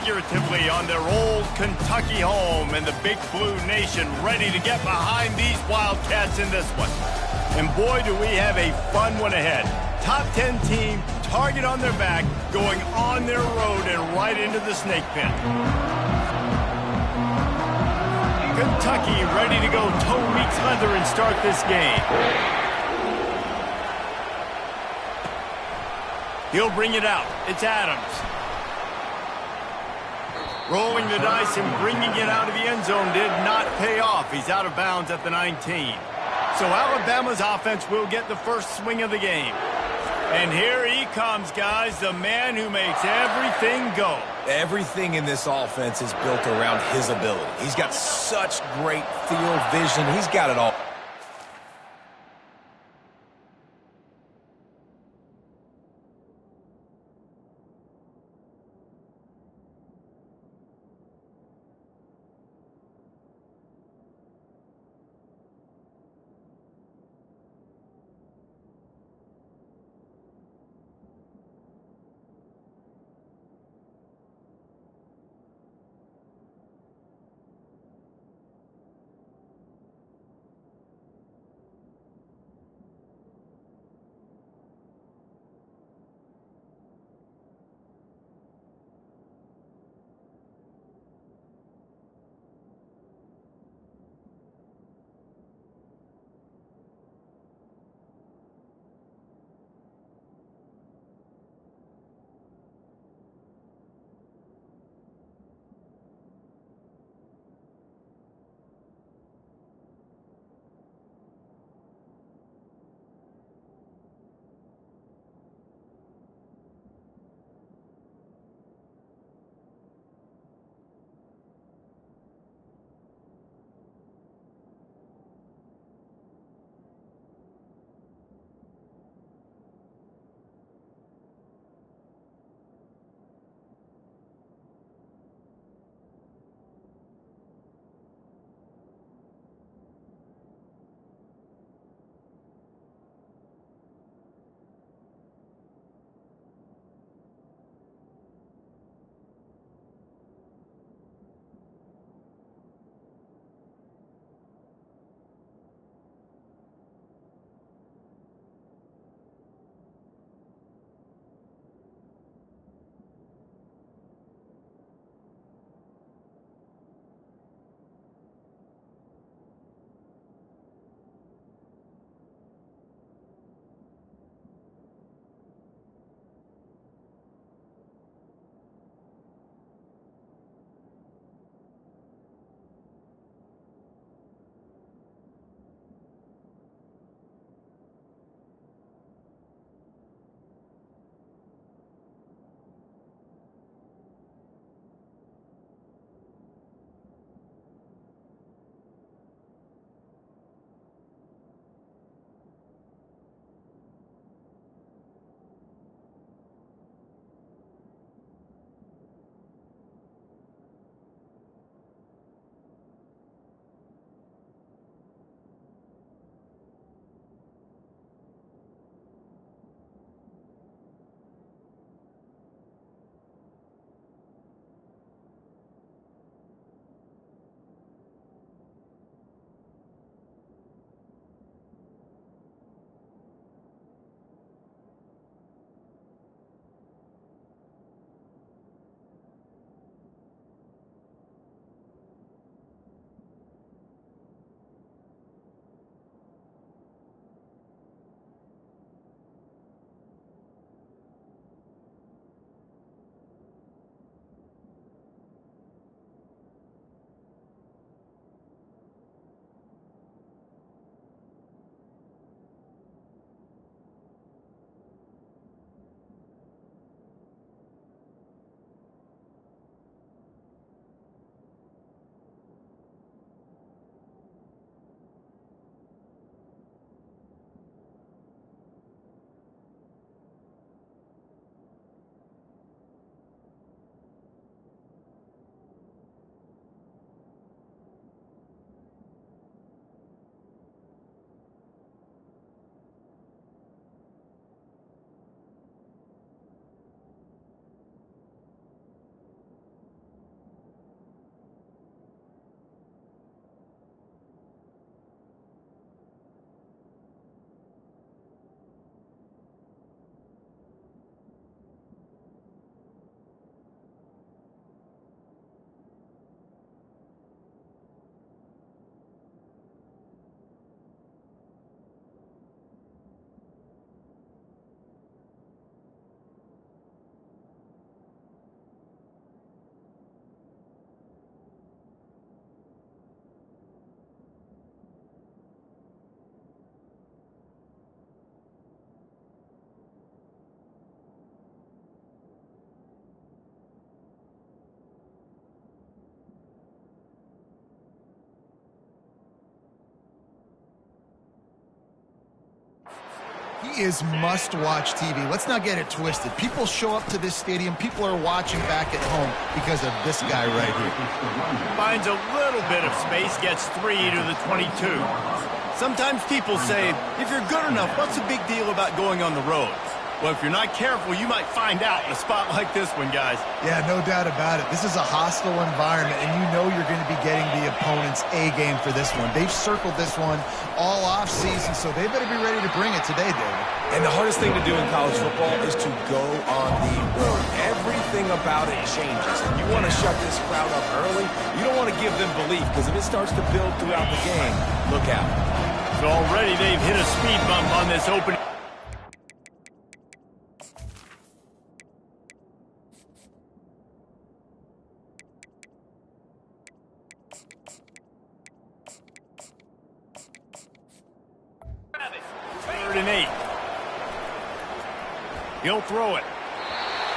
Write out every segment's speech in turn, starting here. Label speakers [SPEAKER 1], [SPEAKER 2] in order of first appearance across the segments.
[SPEAKER 1] figuratively on their old Kentucky home, and the Big Blue Nation ready to get behind these Wildcats in this one. And boy, do we have a fun one ahead. Top 10 team, target on their back, going on their road and right into the snake pit. Kentucky ready to go toe weak leather and start this game. He'll bring it out. It's Adams. Rolling the dice and bringing it out of the end zone did not pay off. He's out of bounds at the 19. So Alabama's offense will get the first swing of the game. And here he comes, guys, the man who makes everything go.
[SPEAKER 2] Everything in this offense is built around his ability. He's got such great field vision. He's got it all.
[SPEAKER 3] is must-watch TV. Let's not get it twisted. People show up to this stadium. People are watching back at home because of this guy right here.
[SPEAKER 1] Finds a little bit of space, gets 3 to the 22. Sometimes people say, if you're good enough, what's the big deal about going on the road? Well, if you're not careful, you might find out in a spot like this one, guys.
[SPEAKER 3] Yeah, no doubt about it. This is a hostile environment, and you know you're going to be getting the opponent's A-game for this one. They've circled this one all off-season, so they better be ready to bring it today, David.
[SPEAKER 2] And the hardest thing to do in college football is to go on the road. Everything about it changes. And you want to shut this crowd up early. You don't want to give them belief, because if it starts to build throughout the game, look out.
[SPEAKER 1] So already they've hit a speed bump on this opening. Third and 8. He'll throw it.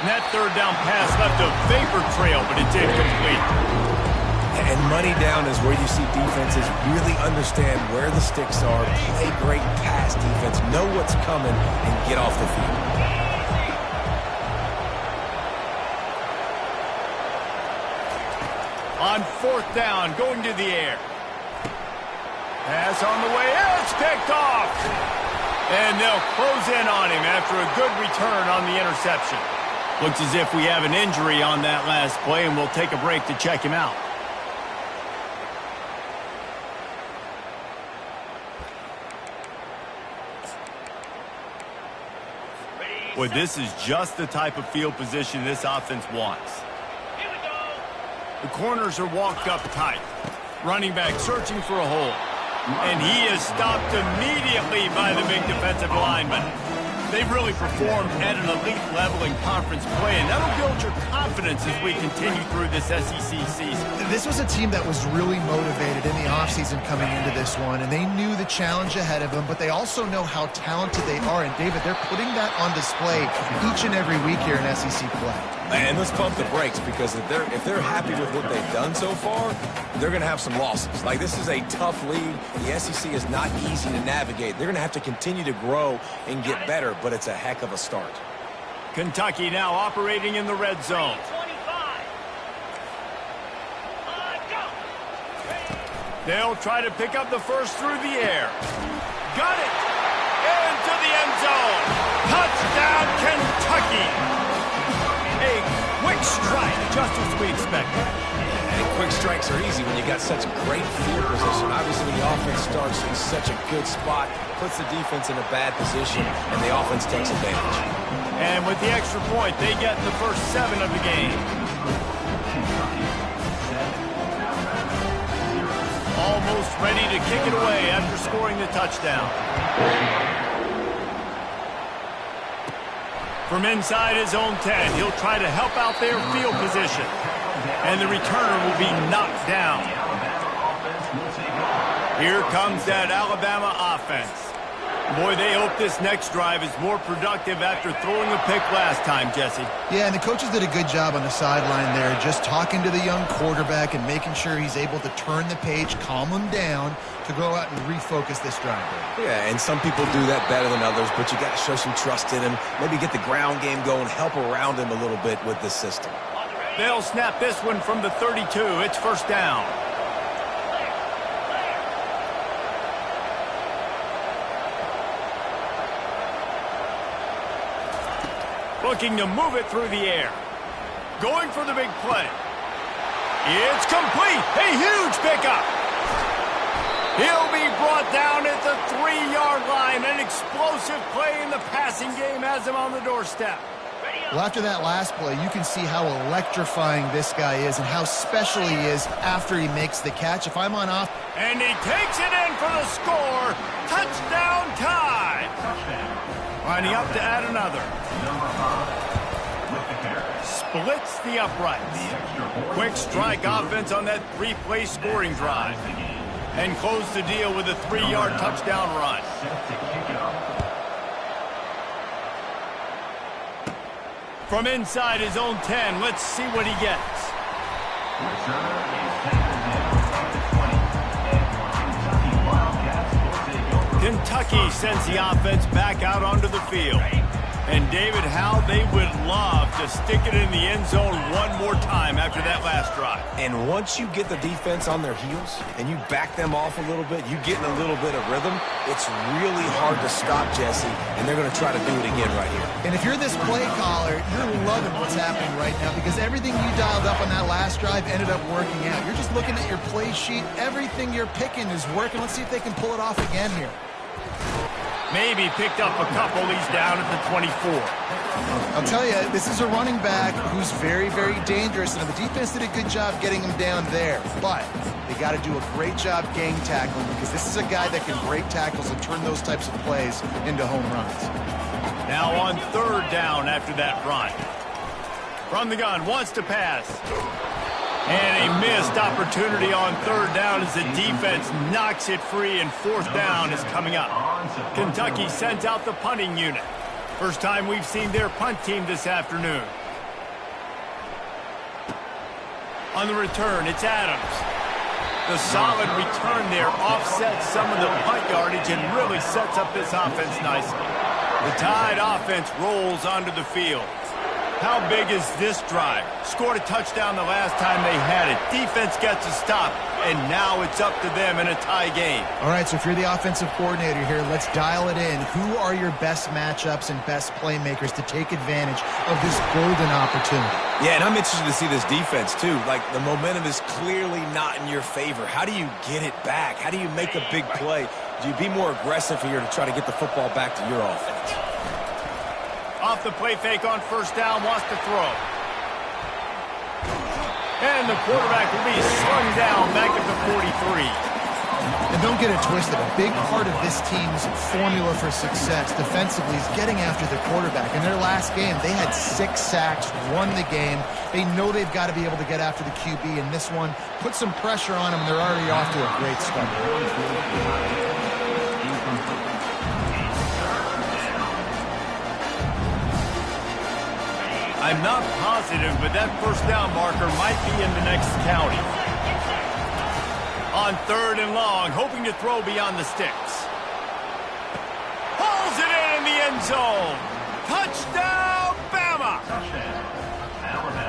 [SPEAKER 1] And that third down pass left a vapor trail, but it's incomplete.
[SPEAKER 2] And money down is where you see defenses really understand where the sticks are, play great pass defense, know what's coming, and get off the field.
[SPEAKER 1] On 4th down, going to the air. Pass on the way, it's picked off. And they'll close in on him after a good return on the interception. Looks as if we have an injury on that last play, and we'll take a break to check him out. Boy, this is just the type of field position this offense wants. Here we go. The corners are walked up tight. Running back searching for a hole. And he is stopped immediately by the big defensive lineman. They've really performed at an elite level in conference play, and that'll build your confidence as we continue through this SEC season.
[SPEAKER 3] This was a team that was really motivated in the offseason coming into this one, and they knew the challenge ahead of them, but they also know how talented they are. And, David, they're putting that on display each and every week here in SEC play.
[SPEAKER 2] And let's pump the brakes, because if they're happy with what they've done so far, they're going to have some losses. Like, this is a tough league. The SEC is not easy to navigate. They're going to have to continue to grow and get better, but it's a heck of a start.
[SPEAKER 1] Kentucky now operating in the red zone. They'll try to pick up the first through the air. Got it! Into the end zone. Touchdown, Kentucky! A quick strike, just as we expected.
[SPEAKER 2] And quick strikes are easy when you got such great field position. Obviously, when the offense starts in such a good spot, puts the defense in a bad position, and the offense takes advantage.
[SPEAKER 1] And with the extra point, they get the first 7 of the game. Almost ready to kick it away after scoring the touchdown. From inside his own 10, he'll try to help out their field position. And the returner will be knocked down. Here comes that Alabama offense. Boy, they hope this next drive is more productive after throwing a pick last time, Jesse.
[SPEAKER 3] Yeah, and the coaches did a good job on the sideline there, just talking to the young quarterback and making sure he's able to turn the page, calm him down, to go out and refocus this drive.
[SPEAKER 2] Yeah, and some people do that better than others, but you got to show some trust in him, maybe get the ground game going, help around him a little bit with this system.
[SPEAKER 1] They'll snap this one from the 32. It's first down. Looking to move it through the air. Going for the big play. It's complete. A huge pickup. He'll be brought down at the 3-yard line. An explosive play in the passing game has him on the doorstep.
[SPEAKER 3] Well, after that last play, you can see how electrifying this guy is and how special he is after he makes the catch. If I'm on off...
[SPEAKER 1] And he takes it in for the score. Touchdown Tide. Lining up to add another. Splits the uprights. Quick strike offense on that 3-play scoring drive. And close the deal with a 3-yard touchdown run. From inside his own 10, let's see what he gets. Kentucky sends the offense back out onto the field. And David, how they would love to stick it in the end zone one more time after that last drive.
[SPEAKER 2] And once you get the defense on their heels and you back them off a little bit, you get in a little bit of rhythm, it's really hard to stop, Jesse, and they're going to try to do it again right here.
[SPEAKER 3] And if you're this play caller, you're loving what's happening right now because everything you dialed up on that last drive ended up working out. You're just looking at your play sheet. Everything you're picking is working. Let's see if they can pull it off again here.
[SPEAKER 1] Maybe picked up a couple. He's down at the 24.
[SPEAKER 3] I'll tell you, this is a running back who's very, very dangerous, and the defense did a good job getting him down there. But they got to do a great job gang tackling because this is a guy that can break tackles and turn those types of plays into home runs.
[SPEAKER 1] Now on third down after that run. From the gun, wants to pass. And a missed opportunity on third down as the defense knocks it free, and fourth down is coming up. Kentucky sends out the punting unit. First time we've seen their punt team this afternoon. On the return, it's Adams. The solid return there offsets some of the punt yardage and really sets up this offense nicely. The Tide offense rolls onto the field. How big is this drive? Scored a touchdown the last time they had it. Defense gets a stop, and now it's up to them in a tie game.
[SPEAKER 3] All right, so if you're the offensive coordinator here, let's dial it in. Who are your best matchups and best playmakers to take advantage of this golden opportunity?
[SPEAKER 2] Yeah, and I'm interested to see this defense, too. Like, the momentum is clearly not in your favor. How do you get it back? How do you make a big play? Do you be more aggressive here to try to get the football back to your offense?
[SPEAKER 1] Off the play fake on first down, wants to throw. And the quarterback will be slung down back at the 43.
[SPEAKER 3] And don't get it twisted. A big part of this team's formula for success defensively is getting after the quarterback. In their last game, they had 6 sacks, won the game. They know they've got to be able to get after the QB, and this one put some pressure on them. They're already off to a great start.
[SPEAKER 1] I'm not positive, but that first down marker might be in the next county. On third and long, hoping to throw beyond the sticks. Pulls it in the end zone. Touchdown, Bama!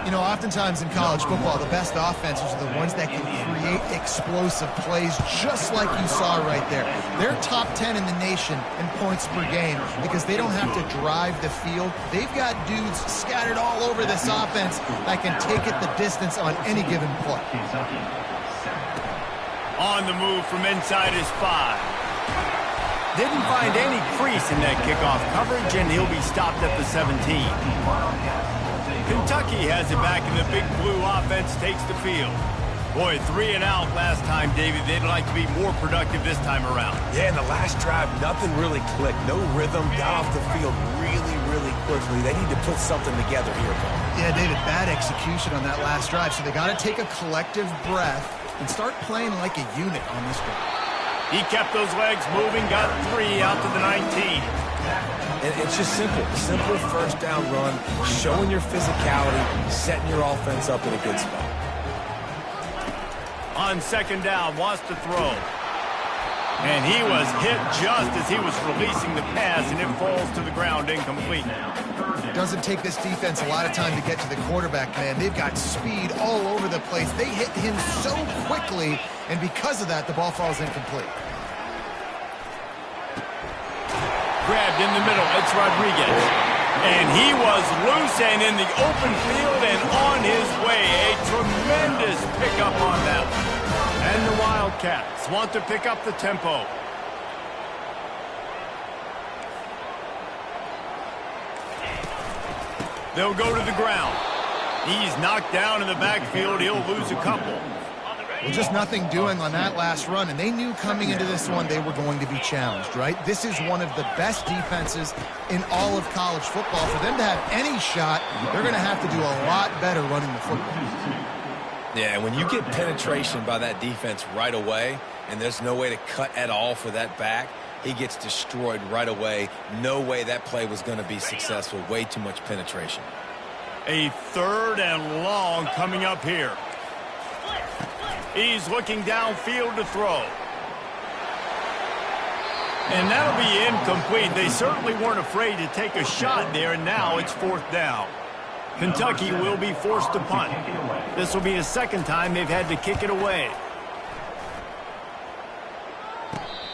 [SPEAKER 3] You know, oftentimes in college football, the best offenses are the ones that can create explosive plays just like you saw right there. They're top 10 in the nation in points per game because they don't have to drive the field. They've got dudes scattered all over this offense that can take it the distance on any given play.
[SPEAKER 1] On the move from inside his 5. Didn't find any crease in that kickoff coverage, and he'll be stopped at the 17. Kentucky has it back, and the Big Blue offense takes the field. Boy, 3 and out last time, David. They'd like to be more productive this time around.
[SPEAKER 2] Yeah, in the last drive, nothing really clicked. No rhythm, got off the field really, really quickly. They need to put something together here, Paul.
[SPEAKER 3] Yeah, David, bad execution on that last drive, so they got to take a collective breath and start playing like a unit on this one.
[SPEAKER 1] He kept those legs moving, got 3 out to the 19.
[SPEAKER 2] And it's just simple. Simple first down run, showing your physicality, setting your offense up in a good spot.
[SPEAKER 1] On second down, wants to throw. And he was hit just as he was releasing the pass, and it falls to the ground incomplete.
[SPEAKER 3] It doesn't take this defense a lot of time to get to the quarterback, man. They've got speed all over the place. They hit him so quickly, and because of that, the ball falls incomplete.
[SPEAKER 1] Grabbed in the middle, it's Rodriguez. And he was loose and in the open field and on his way. A tremendous pickup on that one. And the Wildcats want to pick up the tempo. They'll go to the ground. He's knocked down in the backfield. He'll lose a couple.
[SPEAKER 3] Well, just nothing doing on that last run, and they knew coming into this one they were going to be challenged, right? This is one of the best defenses in all of college football. For them to have any shot, they're going to have to do a lot better running the football.
[SPEAKER 2] Yeah, when you get penetration by that defense right away, and there's no way to cut at all for that back, he gets destroyed right away. No way that play was going to be successful. Way too much penetration.
[SPEAKER 1] A third and long coming up here. He's looking downfield to throw. And that'll be incomplete. They certainly weren't afraid to take a shot there, and now it's 4th down. Kentucky will be forced to punt. This will be the second time they've had to kick it away.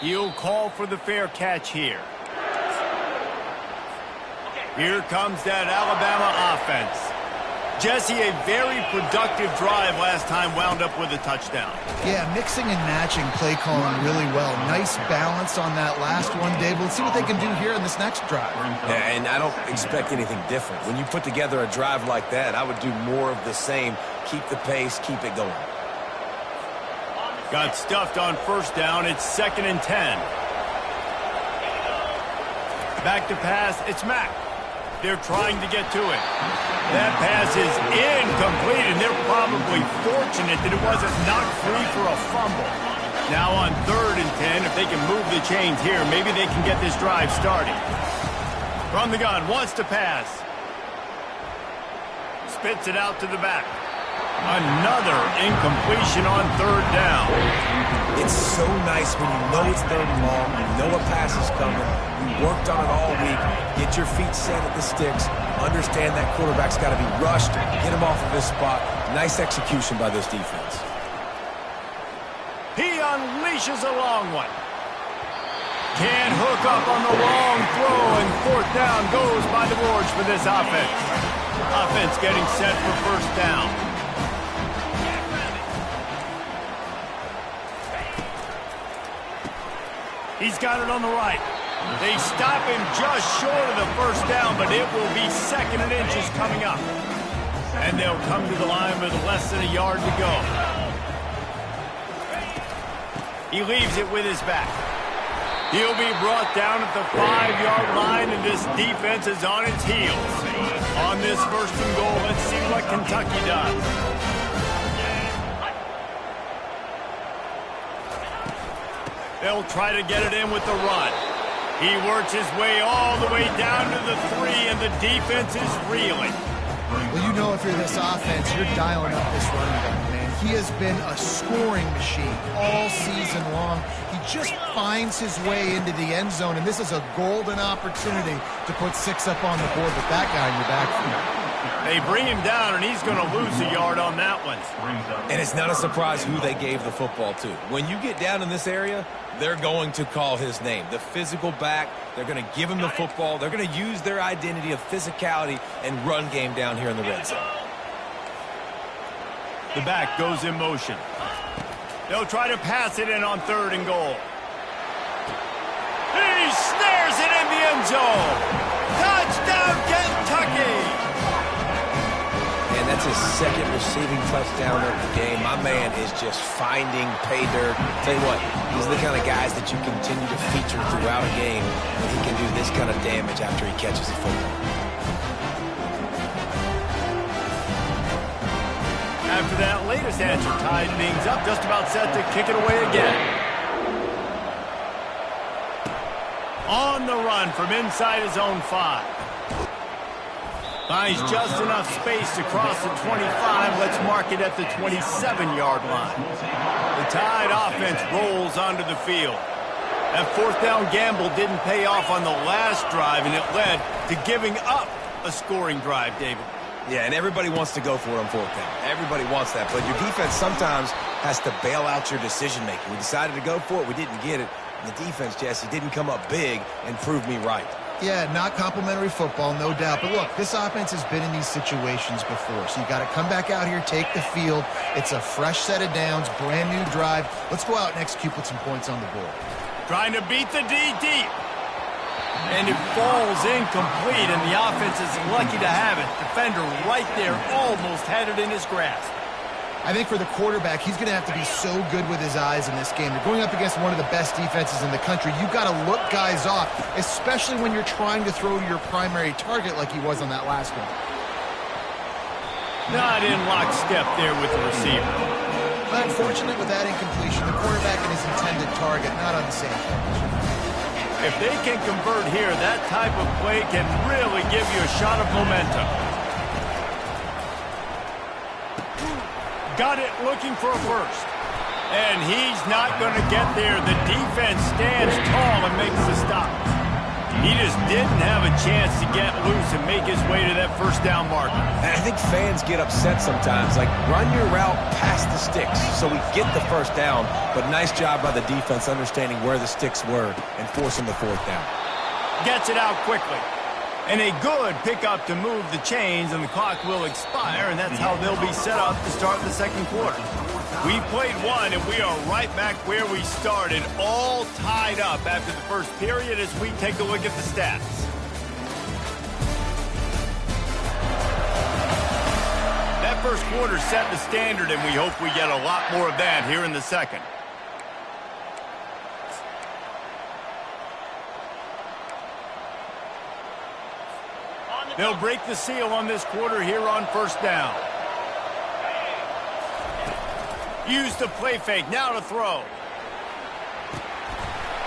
[SPEAKER 1] He'll call for the fair catch here. Here comes that Alabama offense. Jesse, a very productive drive last time wound up with a touchdown.
[SPEAKER 3] Yeah, mixing and matching play calling really well. Nice balance on that last one, Dave. Let's see what they can do here in this next drive.
[SPEAKER 2] Yeah, and I don't expect anything different. When you put together a drive like that, I would do more of the same. Keep the pace, keep it going.
[SPEAKER 1] Got stuffed on 1st down. It's 2nd and 10. Back to pass. It's Mack. They're trying to get to it. That pass is incomplete, and they're probably fortunate that it wasn't knocked free for a fumble. Now on 3rd and 10, if they can move the chains here, maybe they can get this drive started. From the gun, wants to pass. Spits it out to the back. Another incompletion on 3rd down.
[SPEAKER 2] It's so nice when you know it's 3rd and long, you know a pass is coming, you worked on it all week, get your feet set at the sticks, understand that quarterback's got to be rushed, get him off of his spot. Nice execution by this defense.
[SPEAKER 1] He unleashes a long one. Can't hook up on the long throw, and 4th down goes by the boards for this offense. Offense getting set for 1st down. He's got it on the right. They stop him just short of the 1st down, but it will be 2nd and inches coming up. And they'll come to the line with less than a yard to go. He leaves it with his back. He'll be brought down at the 5-yard line, and this defense is on its heels. On this 1st and goal, let's see what Kentucky does. They'll try to get it in with the run. He works his way all the way down to the 3, and the defense is reeling.
[SPEAKER 3] Well, you know if you're this offense, you're dialing up this running back, man. He has been a scoring machine all season long. He just finds his way into the end zone, and this is a golden opportunity to put 6 up on the board with that guy in your backfield.
[SPEAKER 1] They bring him down, and he's going to lose a yard on that one.
[SPEAKER 2] And it's not a surprise who they gave the football to. When you get down in this area, they're going to call his name. The physical back, they're going to give him the football. They're going to use their identity of physicality and run game down here in the red zone.
[SPEAKER 1] The back goes in motion. They'll try to pass it in on 3rd and goal. He snares it in the end zone. Touchdown, Kentucky!
[SPEAKER 2] And that's his 2nd receiving touchdown of the game. My man is just finding pay dirt. Tell you what, these are the kind of guys that you continue to feature throughout a game when he can do this kind of damage after he catches the football.
[SPEAKER 1] After that latest answer tied things up, just about set to kick it away again. On the run from inside his own 5. Finds just enough space to cross the 25. Let's mark it at the 27-yard line. The Tide offense rolls onto the field. That 4th down gamble didn't pay off on the last drive, and it led to giving up a scoring drive, David.
[SPEAKER 2] Yeah, and everybody wants to go for it on 4th down. Everybody wants that, but your defense sometimes has to bail out your decision-making. We decided to go for it. We didn't get it. And the defense, Jesse, didn't come up big and prove me right.
[SPEAKER 3] Yeah, not complimentary football, no doubt. But look, this offense has been in these situations before. So you got to come back out here, take the field. It's a fresh set of downs, brand new drive. Let's go out and execute with some points on the board.
[SPEAKER 1] Trying to beat the D deep. And it falls incomplete, and the offense is lucky to have it. Defender right there almost had it in his grasp.
[SPEAKER 3] I think for the quarterback, he's going to have to be so good with his eyes in this game. They're going up against one of the best defenses in the country. You've got to look guys off, especially when you're trying to throw to your primary target like he was on that last one.
[SPEAKER 1] Not in lockstep there with the receiver.
[SPEAKER 3] But unfortunate with that incompletion, the quarterback and his intended target not on the same page.
[SPEAKER 1] If they can convert here, that type of play can really give you a shot of momentum. Got it, looking for a first. And he's not going to get there. The defense stands tall and makes the stop. He just didn't have a chance to get loose and make his way to that first down marker.
[SPEAKER 2] And I think fans get upset sometimes. Like, run your route past the sticks so we get the first down. But nice job by the defense understanding where the sticks were and forcing the fourth down.
[SPEAKER 1] Gets it out quickly. And a good pickup to move the chains, and the clock will expire, and that's how they'll be set up to start the second quarter. We played one, and we are right back where we started, all tied up after the first period as we take a look at the stats. That first quarter set the standard, and we hope we get a lot more of that here in the second. They'll break the seal on this quarter here on first down. Use the play fake, now to throw.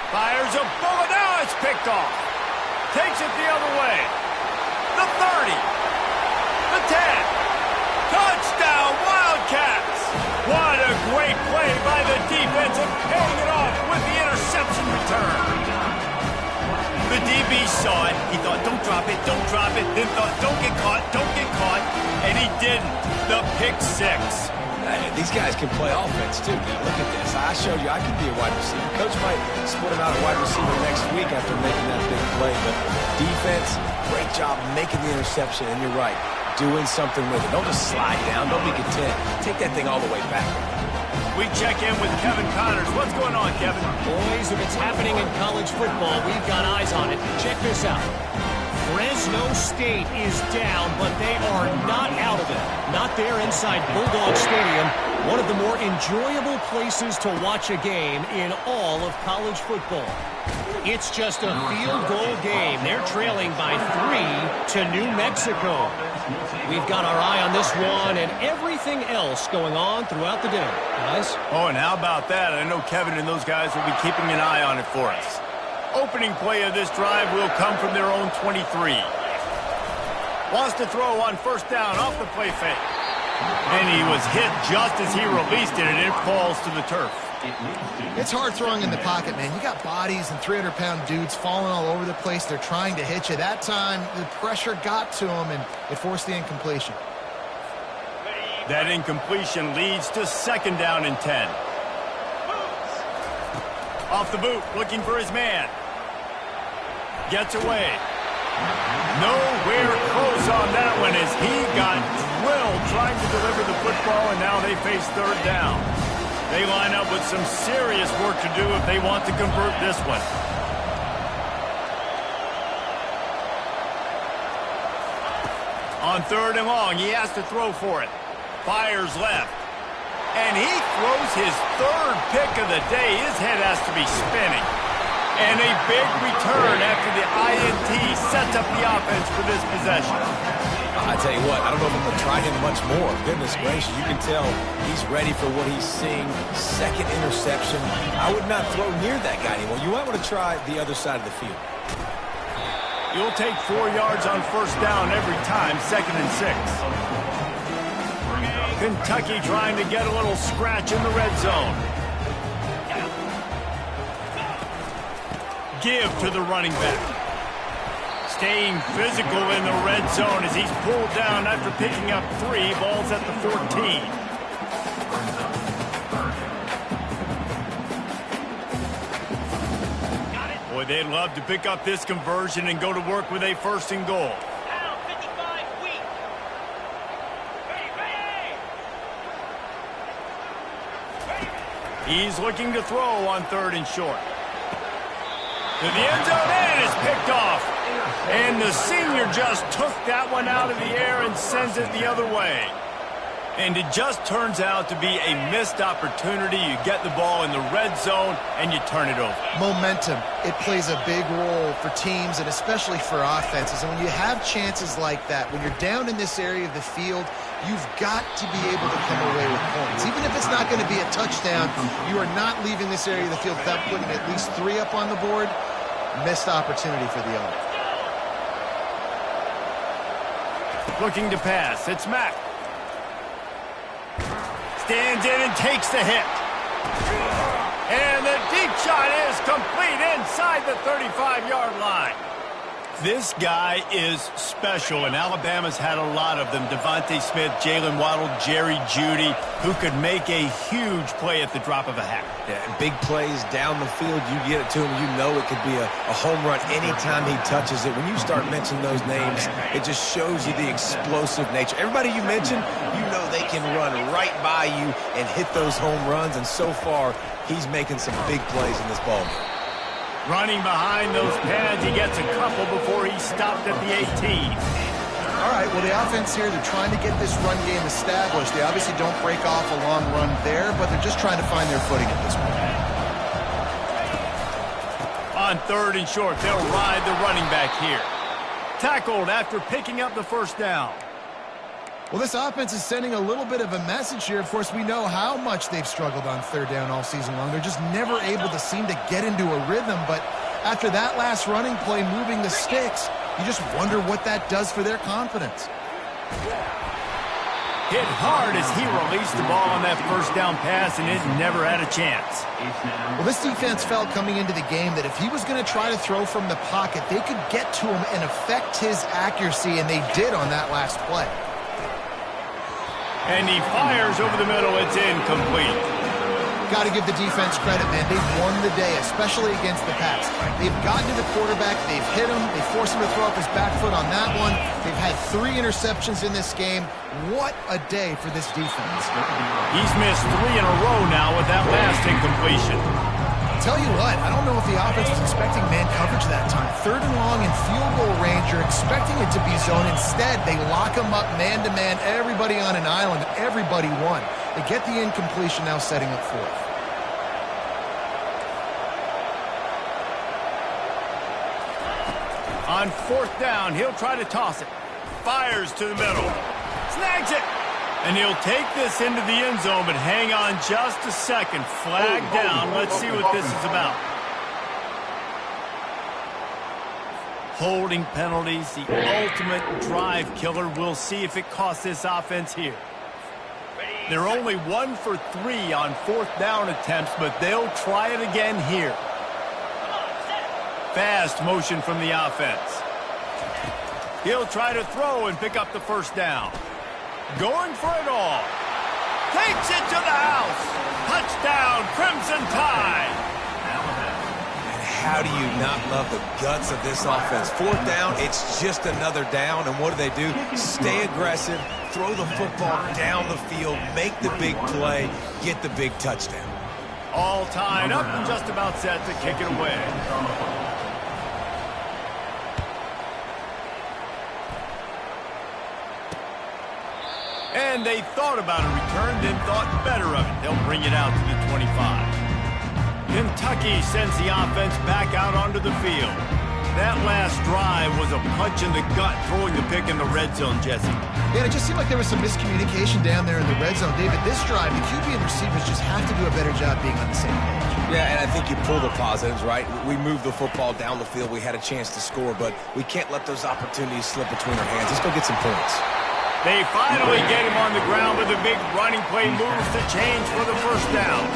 [SPEAKER 1] Fires a bullet, now it's picked off. Takes it the other way. The 30. The 10. Touchdown, Wildcats! What a great play by the defense and paying it off with the interception return. The DB saw it. He thought, don't drop it, don't drop it. Then thought, don't get caught, and he didn't. The pick six.
[SPEAKER 2] These guys can play offense, too. Now, look at this. I showed you I could be a wide receiver. Coach might split him out at wide receiver next week after making that big play. But defense, great job making the interception. And you're right, doing something with it. Don't just slide down. Don't be content. Take that thing all the way back.
[SPEAKER 1] We check in with Kevin Connors. What's going on, Kevin?
[SPEAKER 4] Boys, if it's happening in college football, we've got eyes on it. Check this out. Fresno State is down, but they are not out of it. Not there inside Bulldog Stadium, one of the more enjoyable places to watch a game in all of college football. It's just a field goal game. They're trailing by 3 to New Mexico. We've got our eye on this one and everything else going on throughout the day, guys.
[SPEAKER 1] Oh, and how about that? I know Kevin and those guys will be keeping an eye on it for us. Opening play of this drive will come from their own 23. Wants to throw on first down off the play fake. And he was hit just as he released it, and it falls to the turf.
[SPEAKER 3] It's hard throwing in the pocket, man. You got bodies and 300-pound dudes falling all over the place. They're trying to hit you. That time, the pressure got to him, and it forced the incompletion.
[SPEAKER 1] That incompletion leads to second down and 10. Off the boot, looking for his man. Gets away. Nowhere close on that one as he got drilled trying to deliver the football, and now they face third down. They line up with some serious work to do if they want to convert this one. On third and long, he has to throw for it. Fires left. And he throws his third pick of the day. His head has to be spinning. And a big return after the INT sets up the offense for this possession.
[SPEAKER 2] I tell you what, I don't know if I'm going to try him much more. Goodness gracious, you can tell he's ready for what he's seeing. Second interception. I would not throw near that guy anymore. You might want to try the other side of the field.
[SPEAKER 1] You'll take 4 yards on first down every time, second and 6. Kentucky trying to get a little scratch in the red zone. Give to the running back. Staying physical in the red zone as he's pulled down after picking up 3. Balls at the 14. Boy, they'd love to pick up this conversion and go to work with a first and goal. He's looking to throw on third and short. To the end zone, and it's picked off. And the senior just took that one out of the air and sends it the other way. And it just turns out to be a missed opportunity. You get the ball in the red zone, and you turn it over.
[SPEAKER 3] Momentum. It plays a big role for teams and especially for offenses. And when you have chances like that, when you're down in this area of the field, you've got to be able to come away with points. Even if it's not going to be a touchdown, you are not leaving this area of the field without putting at least 3 up on the board. Missed opportunity for the offense.
[SPEAKER 1] Looking to pass. It's Mack. Stands in and takes the hit. And the deep shot is complete inside the 35-yard line. This guy is special, and Alabama's had a lot of them. Devontae Smith, Jalen Waddle, Jerry Jeudy, who could make a huge play at the drop of a hat.
[SPEAKER 2] Yeah, and big plays down the field, you get it to him, you know it could be a home run anytime he touches it. When you start mentioning those names, it just shows you the explosive nature. Everybody you mentioned, you know they can run right by you and hit those home runs, and so far, he's making some big plays in this ball game.
[SPEAKER 1] Running behind those pads, he gets a couple before he stopped at the 18.
[SPEAKER 3] All right, well, the offense here, they're trying to get this run game established. They obviously don't break off a long run there, but they're just trying to find their footing at this point.
[SPEAKER 1] On 3rd and short, they'll ride the running back here. Tackled after picking up the first down.
[SPEAKER 3] Well, this offense is sending a little bit of a message here. Of course, we know how much they've struggled on 3rd down all season long. They're just never able to seem to get into a rhythm. But after that last running play, moving the sticks, you just wonder what that does for their confidence.
[SPEAKER 1] Hit hard as he released the ball on that first down pass, and it never had a chance.
[SPEAKER 3] Well, this defense felt coming into the game that if he was going to try to throw from the pocket, they could get to him and affect his accuracy, and they did on that last play.
[SPEAKER 1] And he fires over the middle. It's incomplete.
[SPEAKER 3] Got to give the defense credit, man. They've won the day, especially against the pass. They've gotten to the quarterback. They've hit him. They forced him to throw up his back foot on that one. They've had 3 interceptions in this game. What a day for this defense.
[SPEAKER 1] He's missed 3 in a row now with that last incompletion.
[SPEAKER 3] Tell you what, I don't know if the offense was expecting man coverage that time. 3rd and long in field goal range, you're expecting it to be zone. Instead, they lock them up man-to-man, everybody on an island, everybody won. They get the incompletion, now setting up 4th.
[SPEAKER 1] On 4th down, he'll try to toss it. Fires to the middle. Snags it. And he'll take this into the end zone, but hang on just a second. Flag down. Let's see what this is about. Holding penalties, the ultimate drive killer. We'll see if it costs this offense here. They're only 1 for 3 on 4th down attempts, but they'll try it again here. Fast motion from the offense. He'll try to throw and pick up the first down. Going for it all. Takes it to the house. Touchdown, Crimson Tide.
[SPEAKER 2] And how do you not love the guts of this offense? 4th down, it's just another down. And what do? Stay aggressive, throw the football down the field, make the big play, get the big touchdown.
[SPEAKER 1] All tied up and just about set to kick it away. And they thought about a return, then thought better of it. They'll bring it out to the 25. Kentucky sends the offense back out onto the field. That last drive was a punch in the gut, throwing the pick in the red zone, Jesse.
[SPEAKER 3] Yeah, it just seemed like there was some miscommunication down there in the red zone. David, this drive, the QB and receivers just have to do a better job being on the same page.
[SPEAKER 2] Yeah, and I think you pull the positives, right? We moved the football down the field. We had a chance to score, but we can't let those opportunities slip between our hands. Let's go get some points.
[SPEAKER 1] They finally get him on the ground with a big running play, moves the chains for the first down.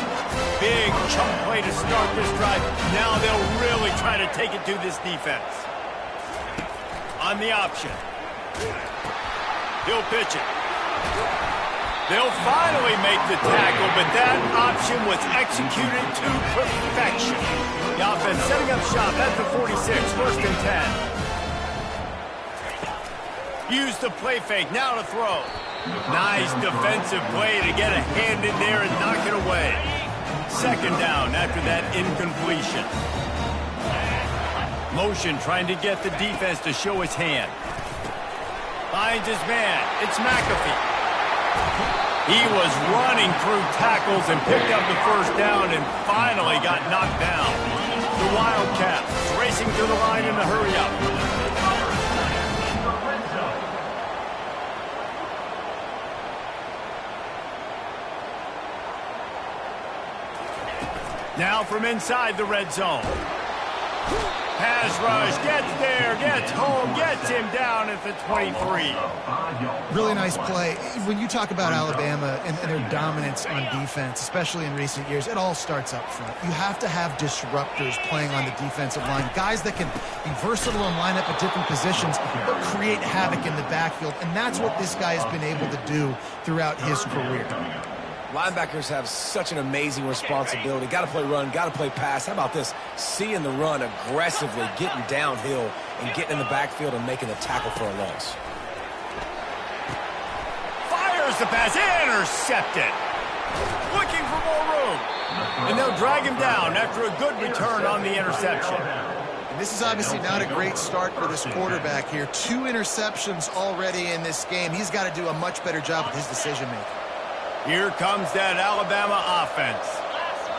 [SPEAKER 1] Big chunk play to start this drive. Now they'll really try to take it to this defense. On the option. He'll pitch it. They'll finally make the tackle, but that option was executed to perfection. The offense setting up shop at the 46, 1st and 10. Use the play fake, now to throw. Nice defensive play to get a hand in there and knock it away. 2nd down after that incompletion. Motion trying to get the defense to show his hand. Finds his man, it's McAfee. He was running through tackles and picked up the first down and finally got knocked down. The Wildcats racing to the line in a hurry up. Now from inside the red zone. pass rush, gets there, gets home, gets him down at the 23.
[SPEAKER 3] Really nice play. When you talk about Alabama and their dominance on defense, especially in recent years, it all starts up front. You have to have disruptors playing on the defensive line, guys that can be versatile and line up at different positions, but create havoc in the backfield, and that's what this guy has been able to do throughout his career.
[SPEAKER 2] Linebackers have such an amazing responsibility. Got to play run, got to play pass. How about this? Seeing the run aggressively, getting downhill, and getting in the backfield and making the tackle for a loss.
[SPEAKER 1] Fires the pass, intercepted. Looking for more room. And they'll drag him down after a good return on the interception.
[SPEAKER 3] And this is obviously not a great start for this quarterback here. 2 interceptions already in this game. He's got to do a much better job with his decision-making.
[SPEAKER 1] Here comes that Alabama offense.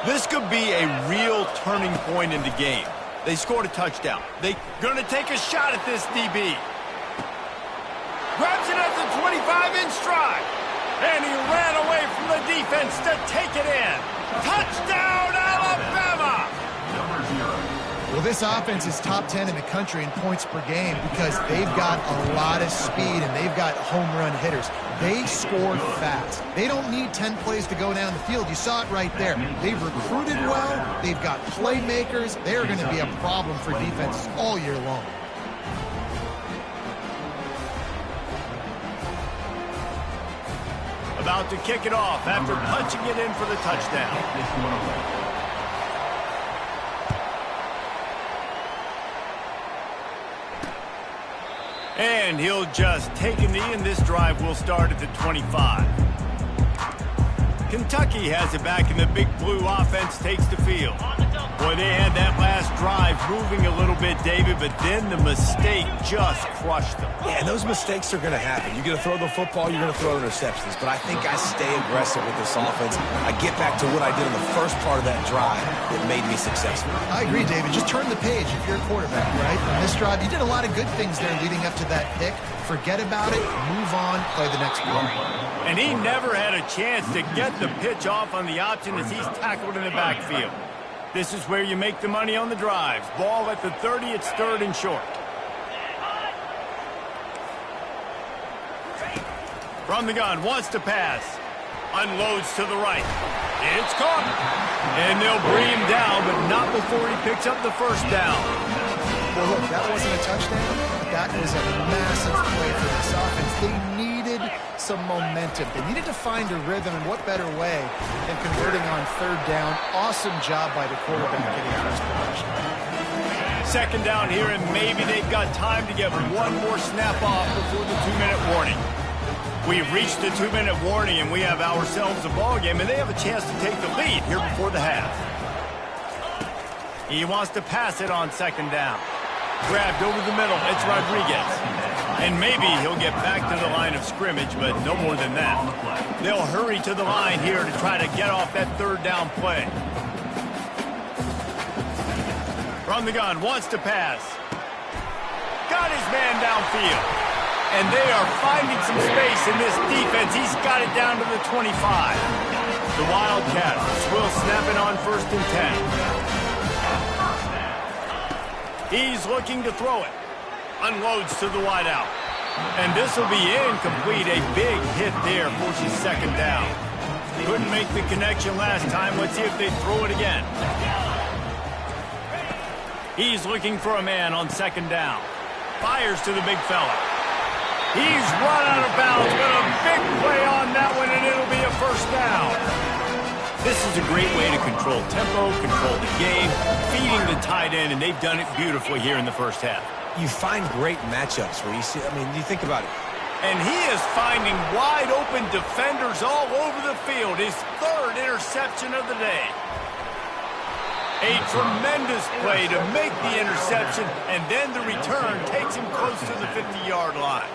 [SPEAKER 1] This could be a real turning point in the game. They scored a touchdown. They're going to take a shot at this DB. Grabs it at the 25 in stride. And he ran away from the defense to take it in. Touchdown, Alabama!
[SPEAKER 3] Well, this offense is top 10 in the country in points per game because they've got a lot of speed and they've got home run hitters. They score fast. They don't need 10 plays to go down the field. You saw it right there. They've recruited well. They've got playmakers. They're going to be a problem for defenses all year long.
[SPEAKER 1] About to kick it off after punching it in for the touchdown. And he'll just take a knee, and this drive will start at the 25. Kentucky has it back, and the Big Blue offense takes the field. Boy, they had that last drive moving a little bit, David, but then the mistake just crushed them.
[SPEAKER 2] Yeah, and those mistakes are going to happen. You're going to throw the football, you're going to throw interceptions. But I think I stay aggressive with this offense. I get back to what I did in the first part of that drive that made me successful.
[SPEAKER 3] I agree, David. Just turn the page if you're a quarterback, right? On this drive, you did a lot of good things there leading up to that pick. Forget about it, move on, play the next play.
[SPEAKER 1] And he never had a chance to get the pitch off on the option as he's tackled in the backfield. This is where you make the money on the drives. Ball at the 30, it's 3rd and short. From the gun, wants to pass. Unloads to the right. It's caught. And they'll bring him down, but not before he picks up the first down.
[SPEAKER 3] Well, look, that wasn't a touchdown. That was a massive play for this offense. They needed some momentum. They needed to find a rhythm, and what better way than converting on 3rd down. Awesome job by the quarterback getting first possession.
[SPEAKER 1] 2nd down here, and maybe they've got time to get one more snap off before the 2-minute warning. We've reached the 2-minute warning, and we have ourselves a ball game, and they have a chance to take the lead here before the half. He wants to pass it on 2nd down. Grabbed over the middle. It's Rodriguez. And maybe he'll get back to the line of scrimmage, but no more than that. They'll hurry to the line here to try to get off that 3rd down play. From the gun, wants to pass. Got his man downfield. And they are finding some space in this defense. He's got it down to the 25. The Wildcats will snap it on 1st and 10. He's looking to throw it. Unloads to the wideout. And this will be incomplete. A big hit there, forces 2nd down. Couldn't make the connection last time. Let's see if they throw it again. He's looking for a man on 2nd down. Fires to the big fella. He's run out of bounds, but a big play on that one, and it'll be a 1st down. This is a great way to control tempo, control the game, feeding the tight end, and they've done it beautifully here in the first half.
[SPEAKER 2] You find great matchups where you see, you think about it.
[SPEAKER 1] And he is finding wide open defenders all over the field. His 3rd interception of the day. A tremendous play to make the interception, and then the return takes him close to the 50-yard line.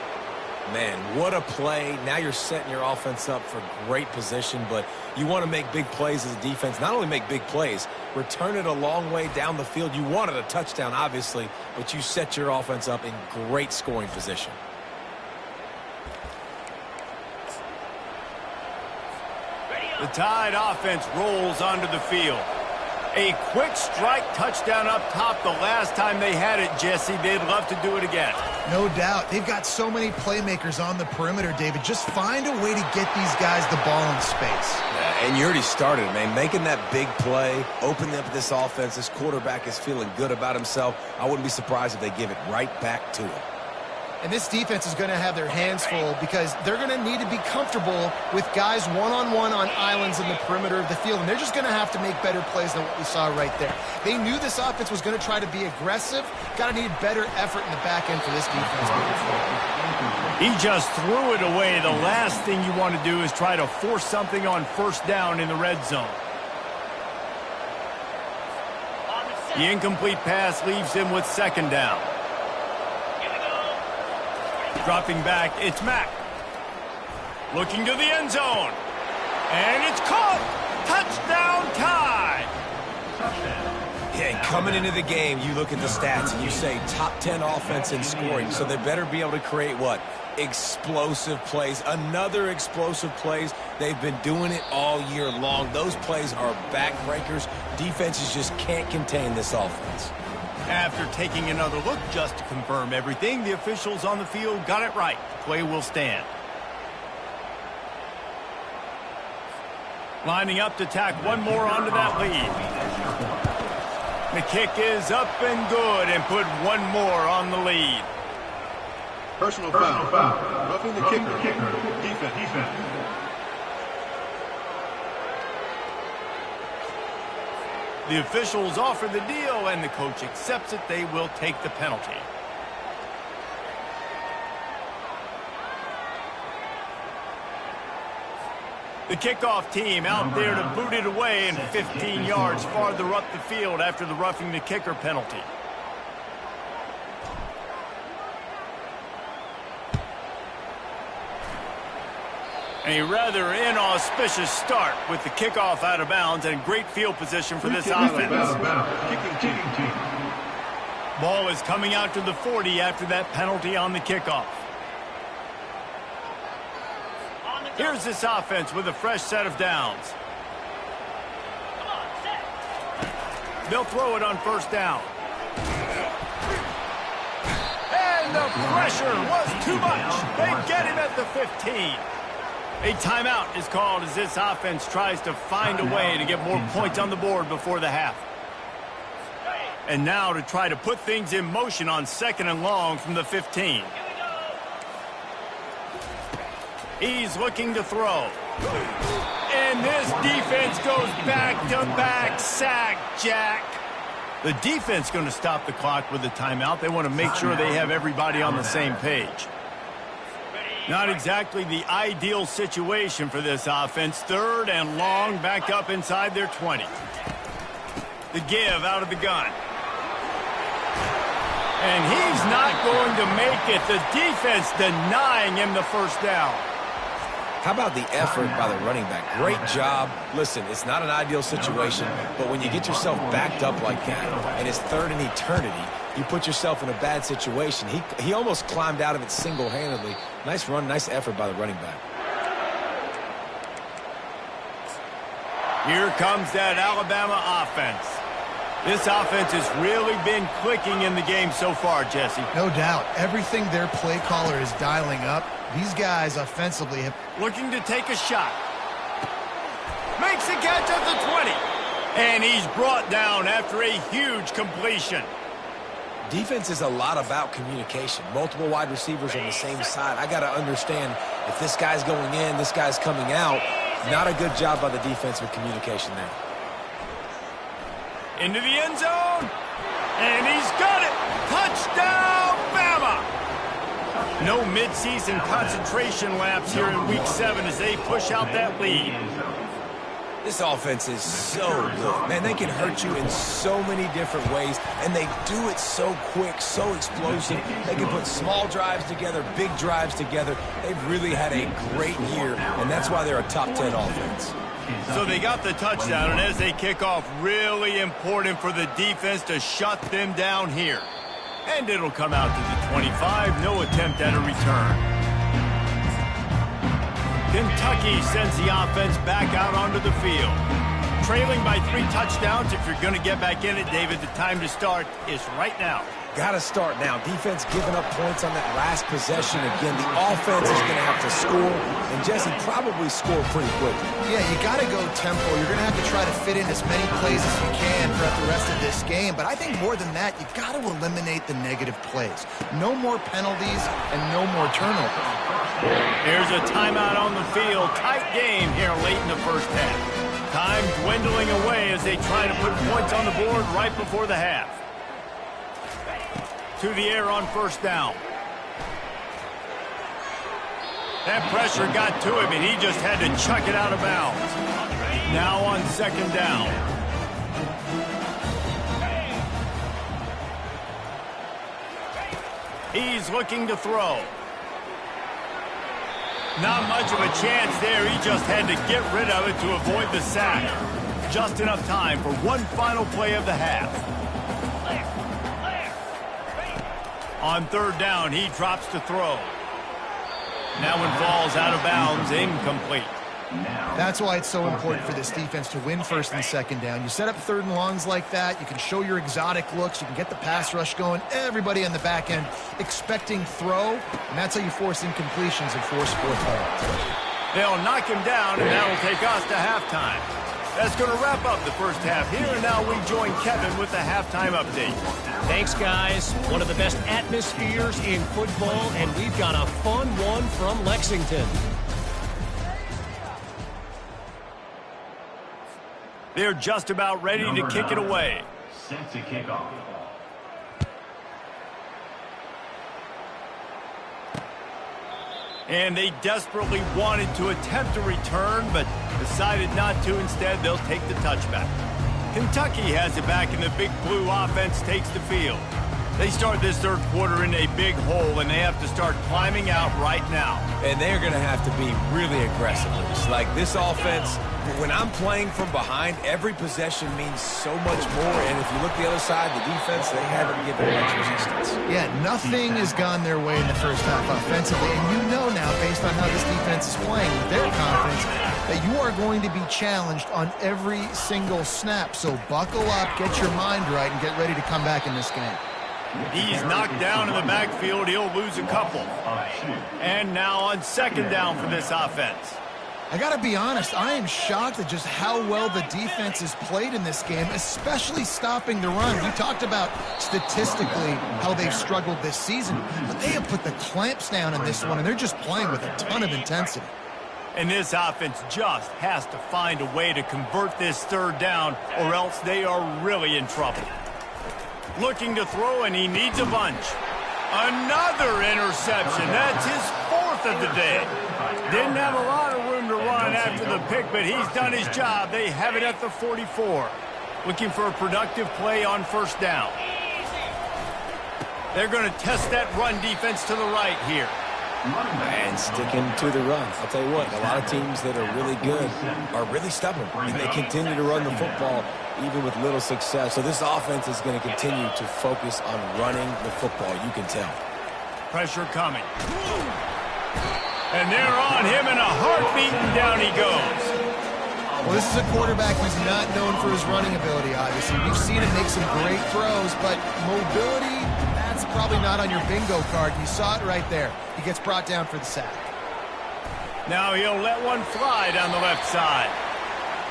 [SPEAKER 2] Man, what a play. Now you're setting your offense up for great position, but you want to make big plays as a defense. Not only make big plays, return it a long way down the field. You wanted a touchdown, obviously, but you set your offense up in great scoring position.
[SPEAKER 1] The Tide offense rolls onto the field. A quick strike touchdown up top the last time they had it, Jesse. They'd love to do it again.
[SPEAKER 3] No doubt. They've got so many playmakers on the perimeter, David. Just find a way to get these guys the ball in space.
[SPEAKER 2] Yeah, and you already started, man. Making that big play, opening up this offense. This quarterback is feeling good about himself. I wouldn't be surprised if they give it right back to him.
[SPEAKER 3] And this defense is going to have their hands full because they're going to need to be comfortable with guys one-on-one on islands in the perimeter of the field. And they're just going to have to make better plays than what we saw right there. They knew this offense was going to try to be aggressive. Got to need better effort in the back end for this defense moving forward.
[SPEAKER 1] He just threw it away. The last thing you want to do is try to force something on first down in the red zone. The incomplete pass leaves him with second down. Dropping back, it's Mack. Looking to the end zone. And it's caught. Touchdown tie.
[SPEAKER 2] Yeah, coming into the game, you look at the stats and you say top 10 offense in scoring. So they better be able to create what? Explosive plays. Another explosive plays. They've been doing it all year long. Those plays are backbreakers. Defenses just can't contain this offense.
[SPEAKER 1] After taking another look just to confirm everything, the officials on the field got it right. Play will stand. Lining up to tack one more onto that lead. The kick is up and good and put one more on the lead.
[SPEAKER 5] Personal foul. Roughing the kicker. Defense.
[SPEAKER 1] The officials offer the deal, and the coach accepts it. They will take the penalty. The kickoff team out there to boot it away and 15 yards farther up the field after the roughing the kicker penalty. A rather inauspicious start with the kickoff out of bounds and great field position for this offense. Ball is coming out to the 40 after that penalty on the kickoff. Here's this offense with a fresh set of downs. They'll throw it on first down. And the pressure was too much. They get him at the 15. A timeout is called as this offense tries to find a way to get more points on the board before the half. And now to try to put things in motion on second and long from the 15. He's looking to throw. And this defense goes back-to-back sack, Jack. The defense going to stop the clock with the timeout. They want to make sure they have everybody on the same page. Not exactly the ideal situation for this offense. Third and long, back up inside their 20. The give out of the gun. And he's not going to make it. The defense denying him the first down.
[SPEAKER 2] How about the effort by the running back? Great job. Listen, it's not an ideal situation, but when you get yourself backed up like that, and it's third in eternity, you put yourself in a bad situation. He almost climbed out of it single-handedly. Nice run, nice effort by the running back.
[SPEAKER 1] Here comes that Alabama offense. This offense has really been clicking in the game so far, Jesse.
[SPEAKER 3] No doubt. Everything their play caller is dialing up, these guys offensively have...
[SPEAKER 1] Looking to take a shot. Makes a catch at the 20. And he's brought down after a huge completion.
[SPEAKER 2] Defense is a lot about communication. Multiple wide receivers on the same side. I got to understand if this guy's going in, this guy's coming out. Not a good job by the defense with communication there.
[SPEAKER 1] Into the end zone. And he's got it. Touchdown, Bama. No midseason concentration laps here in Week 7 as they push out that lead.
[SPEAKER 2] This offense is so good. Man, they can hurt you in so many different ways, and they do it so quick, so explosive. They can put small drives together, big drives together. They've really had a great year, and that's why they're a top 10 offense.
[SPEAKER 1] So they got the touchdown, and as they kick off, really important for the defense to shut them down here. And it'll come out to the 25, no attempt at a return. Kentucky sends the offense back out onto the field. Trailing by 3 touchdowns, if you're going to get back in it, David, the time to start is right now.
[SPEAKER 2] Got to start now. Defense giving up points on that last possession. Again, the offense is going to have to score, and Jesse probably score pretty quickly.
[SPEAKER 3] Yeah, you got to go tempo. You're going to have to try to fit in as many plays as you can throughout the rest of this game. But I think more than that, you got to eliminate the negative plays. No more penalties and no more turnovers.
[SPEAKER 1] Here's a timeout on the field. Tight game here late in the first half. Time dwindling away as they try to put points on the board right before the half. To the air on first down. That pressure got to him, and he just had to chuck it out of bounds. Now on second down. He's looking to throw. Not much of a chance there. He just had to get rid of it to avoid the sack. Just enough time for one final play of the half. On third down, he drops to throw. That one falls out of bounds, incomplete.
[SPEAKER 3] That's why it's so important for this defense to win first and second down. You set up third and longs like that, you can show your exotic looks, you can get the pass rush going, everybody on the back end expecting throw, and that's how you force incompletions and force fourth downs.
[SPEAKER 1] They'll knock him down, and that'll take us to halftime. That's going to wrap up the first half here, and now we join Kevin with the halftime update.
[SPEAKER 4] Thanks, guys. One of the best atmospheres in football, and we've got a fun one from Lexington.
[SPEAKER 1] They're just about ready to kick it away.
[SPEAKER 6] Set to kick off.
[SPEAKER 1] And they desperately wanted to attempt a return, but decided not to. Instead, they'll take the touchback. Kentucky has it back, and the Big Blue offense takes the field. They start this third quarter in a big hole, and they have to start climbing out right now.
[SPEAKER 2] And they're going to have to be really aggressive. It's like this offense, when I'm playing from behind, every possession means so much more. And if you look the other side, the defense, they haven't given much resistance.
[SPEAKER 3] Yeah, nothing has gone their way in the first half offensively. And you know now, based on how this defense is playing with their confidence, that you are going to be challenged on every single snap. So buckle up, get your mind right, and get ready to come back in this game.
[SPEAKER 1] He's knocked down in the backfield. He'll lose a couple. And now on second down for this offense.
[SPEAKER 3] I got to be honest, I am shocked at just how well the defense has played in this game, especially stopping the run. We talked about statistically how they've struggled this season, but they have put the clamps down in this one, and they're just playing with a ton of intensity.
[SPEAKER 1] And this offense just has to find a way to convert this third down, or else they are really in trouble. Looking to throw, and he needs a bunch. Another interception. That's his fourth of the day. Didn't have a lot of room to run after the pick, but he's done his job. They have it at the 44. Looking for a productive play on first down. They're going to test that run defense to the right here.
[SPEAKER 2] And sticking to the run. I'll tell you what, a lot of teams that are really good are really stubborn, and they continue to run the football even with little success. So this offense is going to continue to focus on running the football, you can tell.
[SPEAKER 1] Pressure coming. And they're on him in a heartbeat, and down he goes.
[SPEAKER 3] Well, this is a quarterback who's not known for his running ability, obviously. We've seen him make some great throws, but mobility, that's probably not on your bingo card. You saw it right there. He gets brought down for the sack.
[SPEAKER 1] Now he'll let one fly down the left side.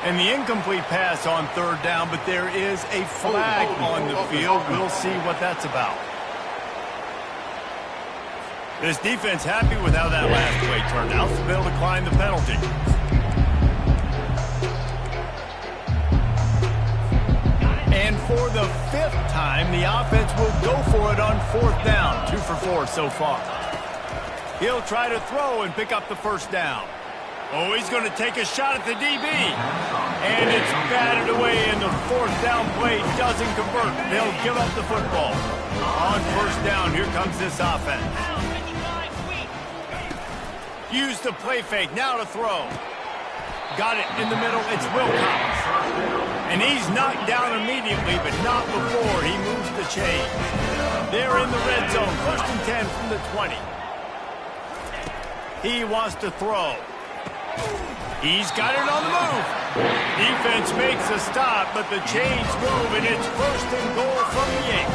[SPEAKER 1] And the incomplete pass on third down, but there is a flag on the field. We'll see what that's about. This defense happy with how that last play turned out, so they'll decline the penalty. And for the fifth time, the offense will go for it on fourth down. 2 for 4 so far. He'll try to throw and pick up the first down. Oh, he's going to take a shot at the DB. And it's batted away, and the fourth down play doesn't convert. They'll give up the football. On first down, here comes this offense. Use the play fake, now to throw. Got it in the middle, it's Wilcox. And he's knocked down immediately, but not before he moves the chain. They're in the red zone, 1st and 10 from the 20. He wants to throw. He's got it on the move. He defense makes a stop, but the chains move, and it's 1st and goal from the 8.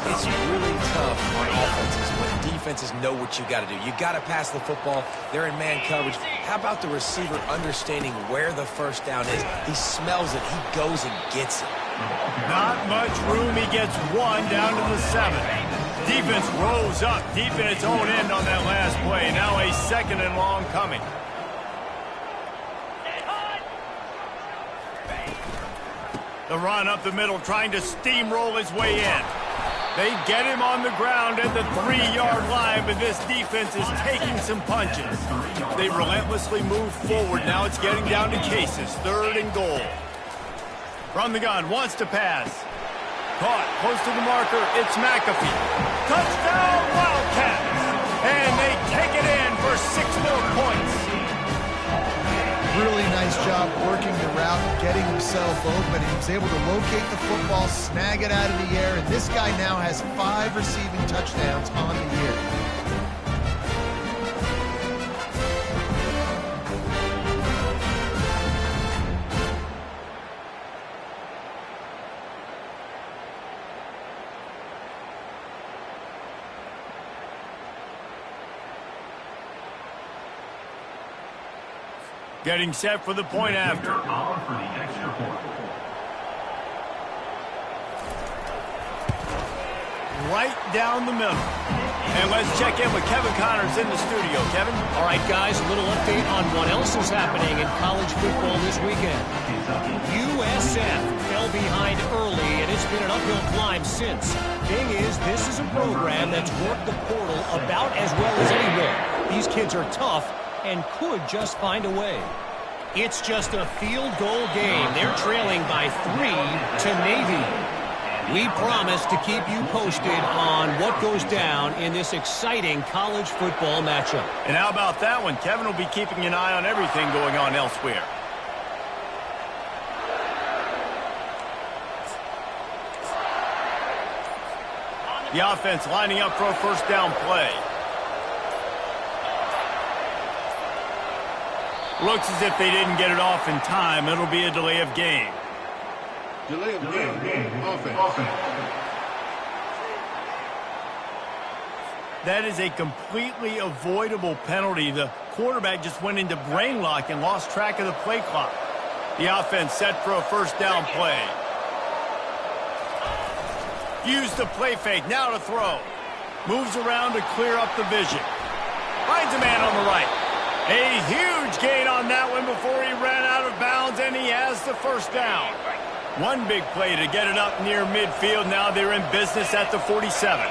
[SPEAKER 2] It's really tough on offenses when defenses know what you got to do. You got to pass the football. They're in man coverage. How about the receiver understanding where the first down is? He smells it. He goes and gets it.
[SPEAKER 1] Not much room. He gets 1 down to the 7. Defense rose up deep in its own end on that last play. Now a 2nd and long coming. The run up the middle, trying to steamroll his way in. They get him on the ground at the 3-yard line, but this defense is taking some punches. They relentlessly move forward. Now it's getting down to cases. 3rd and goal. From the gun, wants to pass. Caught, close to the marker, it's McAfee. Touchdown, Wildcats! And they take it in for 6 more points.
[SPEAKER 3] Really nice job working the route, getting himself open. He was able to locate the football, snag it out of the air, and this guy now has 5 receiving touchdowns on the year.
[SPEAKER 1] Getting set for the point after. Right down the middle. And let's check in with Kevin Connors in the studio. Kevin?
[SPEAKER 4] All right, guys, a little update on what else is happening in college football this weekend. USF fell behind early, and it's been an uphill climb since. Thing is, this is a program that's worked the portal about as well as anyone. These kids are tough and could just find a way. It's just a field goal game. They're trailing by 3 to Navy. We promise to keep you posted on what goes down in this exciting college football matchup.
[SPEAKER 1] And how about that one? Kevin will be keeping an eye on everything going on elsewhere. The offense lining up for a 1st down play. Looks as if they didn't get it off in time. It'll be a delay of game.
[SPEAKER 5] Delay of game. Offense.
[SPEAKER 1] That is a completely avoidable penalty. The quarterback just went into brain lock and lost track of the play clock. The offense set for a 1st down play. Use the play fake. Now to throw. Moves around to clear up the vision. Finds a man on the right. A huge gain on that one before he ran out of bounds, and he has the 1st down. One big play to get it up near midfield. Now they're in business at the 47.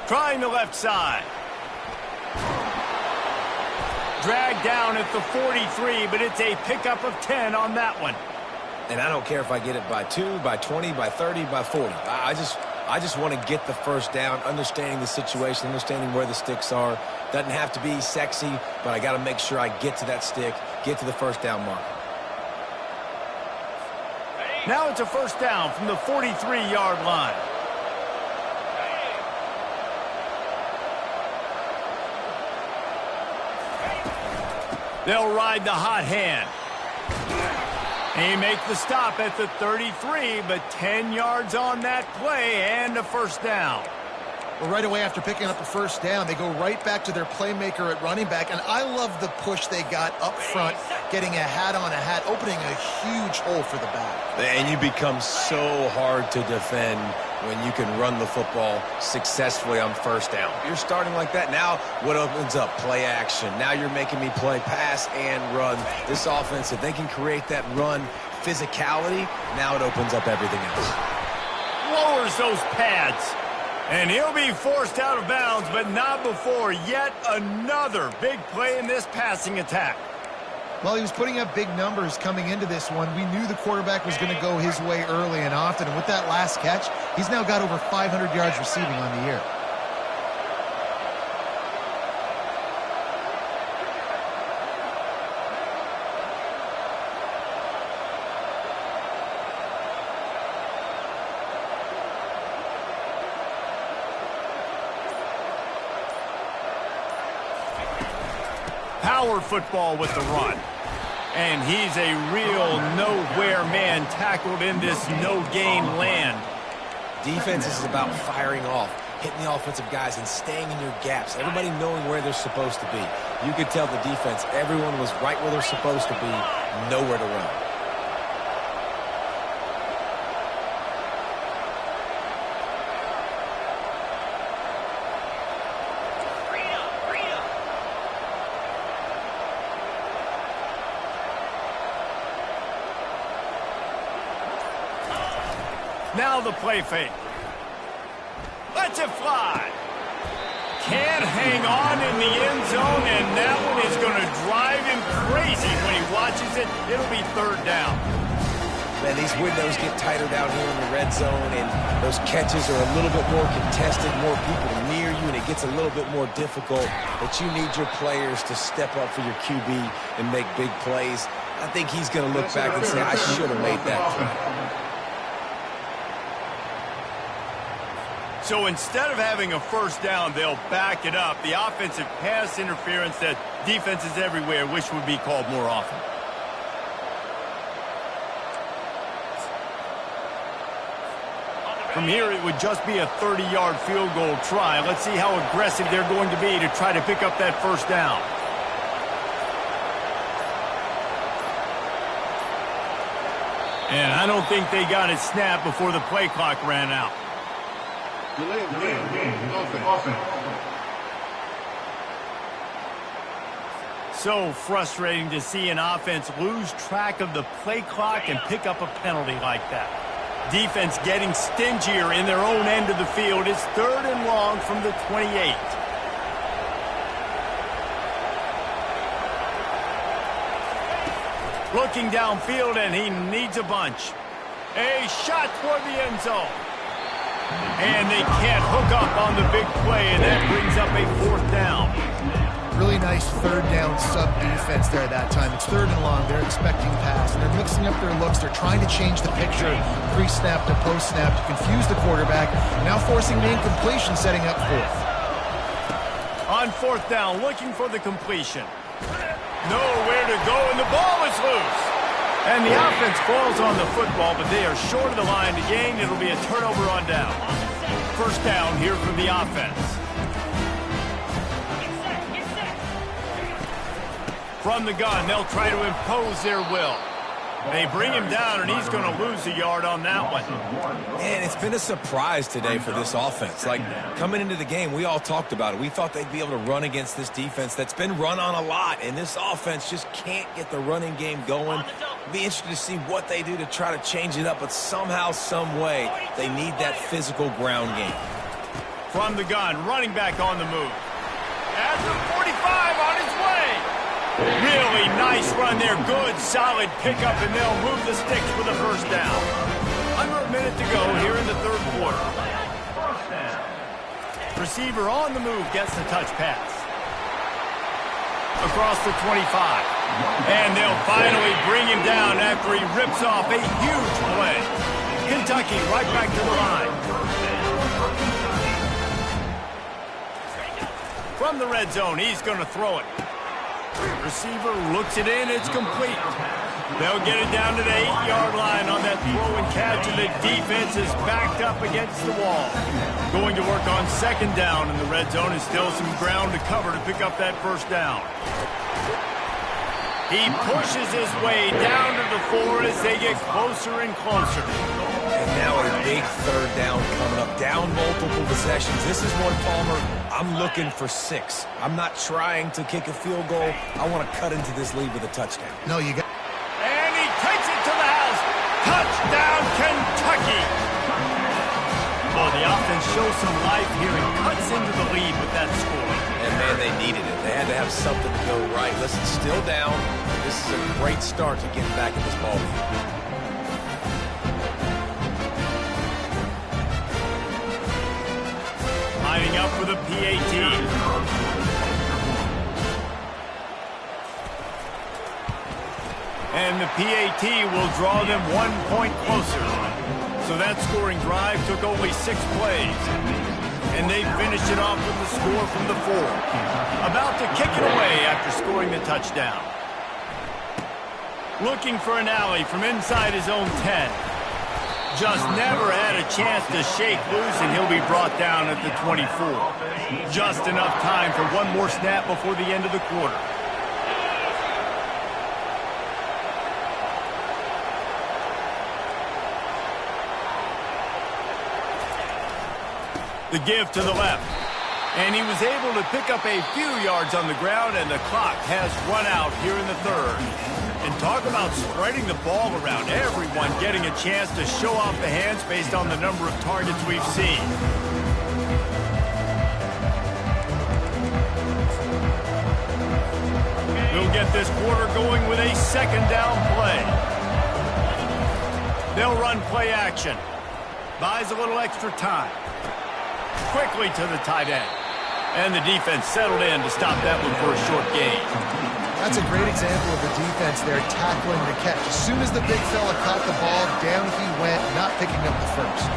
[SPEAKER 1] Trying the left side. Dragged down at the 43, but it's a pickup of 10 on that one.
[SPEAKER 2] And I don't care if I get it by 2, by 20, by 30, by 40. I just want to get the 1st down, understanding the situation, understanding where the sticks are. Doesn't have to be sexy, but I got to make sure I get to that stick, get to the 1st down mark.
[SPEAKER 1] Now it's a 1st down from the 43-yard line. They'll ride the hot hand. They make the stop at the 33, but 10 yards on that play and a 1st down.
[SPEAKER 3] Well, right away after picking up the 1st down, they go right back to their playmaker at running back, and I love the push they got up front, getting a hat on a hat, opening a huge hole for the back.
[SPEAKER 2] And you become so hard to defend when you can run the football successfully on 1st down. You're starting like that. Now what opens up? Play action. Now you're making me play pass and run. This offense, if they can create that run physicality, now it opens up everything else.
[SPEAKER 1] Lowers those pads. And he'll be forced out of bounds, but not before yet another big play in this passing attack.
[SPEAKER 3] Well, he was putting up big numbers coming into this one. We knew the quarterback was going to go his way early and often. And with that last catch, he's now got over 500 yards receiving on the year.
[SPEAKER 1] Power football with the run. And he's a real nowhere man tackled in this no-gain land.
[SPEAKER 2] Defense is about firing off, hitting the offensive guys and staying in your gaps. Everybody knowing where they're supposed to be. You could tell the defense, everyone was right where they're supposed to be, nowhere to run.
[SPEAKER 1] Now the play fake. Lets it fly. Can't hang on in the end zone, and that one is going to drive him crazy when he watches it. It'll be third down.
[SPEAKER 2] Man, these windows get tighter down here in the red zone, and those catches are a little bit more contested, more people near you, and it gets a little bit more difficult. But you need your players to step up for your QB and make big plays. I think he's going to look back and say, I should have made that play.
[SPEAKER 1] So instead of having a first down, they'll back it up. The offensive pass interference that defenses everywhere wish would be called more often. From here, it would just be a 30-yard field goal try. Let's see how aggressive they're going to be to try to pick up that first down. And I don't think they got it snapped before the play clock ran out.
[SPEAKER 5] Delay of game. Offense.
[SPEAKER 1] So frustrating to see an offense lose track of the play clock and pick up a penalty like that. Defense getting stingier in their own end of the field. It's 3rd and long from the 28. Looking downfield, and he needs a bunch. A shot toward the end zone. And they can't hook up on the big play, and that brings up a 4th down.
[SPEAKER 3] Really nice third down sub-defense there that time. It's 3rd and long. They're expecting pass, and they're mixing up their looks. They're trying to change the picture pre-snap to post-snap to confuse the quarterback, now forcing the incompletion, setting up 4th.
[SPEAKER 1] On 4th down, looking for the completion. Nowhere to go, and the ball is loose. And the offense falls on the football, but they are short of the line to gain. It'll be a turnover on down. First down here for the offense. From the gun, they'll try to impose their will. They bring him down, and he's going to lose a yard on that one.
[SPEAKER 2] Man, it's been a surprise today for this offense. Like, coming into the game, we all talked about it. We thought they'd be able to run against this defense that's been run on a lot, and this offense just can't get the running game going. It'll be interesting to see what they do to try to change it up, but somehow, some way, they need that physical ground game.
[SPEAKER 1] From the gun, running back on the move. At the 45 on his way. Really nice run there. Good, solid pickup, and they'll move the sticks for the first down. Under a minute to go here in the 3rd quarter. Receiver on the move gets the touch pass. Across the 25. And they'll finally bring him down after he rips off a huge play. Kentucky right back to the line. From the red zone, he's going to throw it. Receiver looks it in, it's complete. They'll get it down to the 8-yard line on that throw and catch, and the defense is backed up against the wall. Going to work on 2nd down in the red zone, and still some ground to cover to pick up that first down. He pushes his way down to the 4 as they get closer and closer.
[SPEAKER 2] And now a big 3rd down coming up. Down multiple possessions. This is one, Palmer, I'm looking for 6. I'm not trying to kick a field goal. I want to cut into this lead with a touchdown.
[SPEAKER 3] No, you got...
[SPEAKER 1] And he takes it to the house. Touchdown, Kentucky. Oh, the offense shows some life here and cuts into the lead with that score.
[SPEAKER 2] And, man, they needed it. They had to have something to go right. Listen, still down. This is a great start to getting back in this ball game.
[SPEAKER 1] Lining up for the PAT. And the PAT will draw them 1 point closer. So that scoring drive took only 6 plays. and they finish it off with the score from the 4. About to kick it away after scoring the touchdown. Looking for an alley from inside his own 10. Just never had a chance to shake loose, and he'll be brought down at the 24. Just enough time for one more snap before the end of the quarter. The give to the left. And he was able to pick up a few yards on the ground, and the clock has run out here in the 3rd. And talk about spreading the ball around. Everyone getting a chance to show off the hands based on the number of targets we've seen. We'll get this quarter going with a 2nd down play. They'll run play action. Buys a little extra time. Quickly to the tight end. And the defense settled in to stop that one for a short gain.
[SPEAKER 3] That's a great example of the defense there tackling the catch. As soon as the big fella caught the ball, down he went, not picking up the first.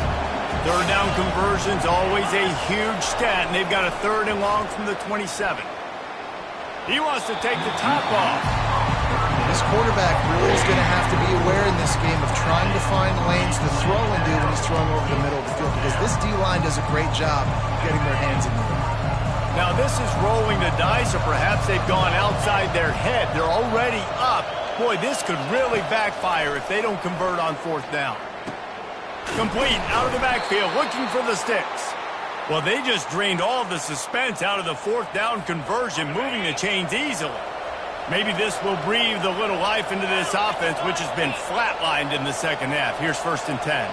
[SPEAKER 1] 3rd down conversion's always a huge stat, and they've got a 3rd and long from the 27. He wants to take the top off.
[SPEAKER 3] This quarterback really is going to have to be aware in this game of trying to find lanes to throw into when he's throwing over the middle of the field, because this D-line does a great job getting their hands in the middle.
[SPEAKER 1] Now this is rolling the dice, or perhaps they've gone outside their head. They're already up. Boy, this could really backfire if they don't convert on 4th down. Complete out of the backfield, looking for the sticks. Well, they just drained all of the suspense out of the 4th down conversion, moving the chains easily. Maybe this will breathe a little life into this offense, which has been flatlined in the 2nd half. Here's 1st and 10.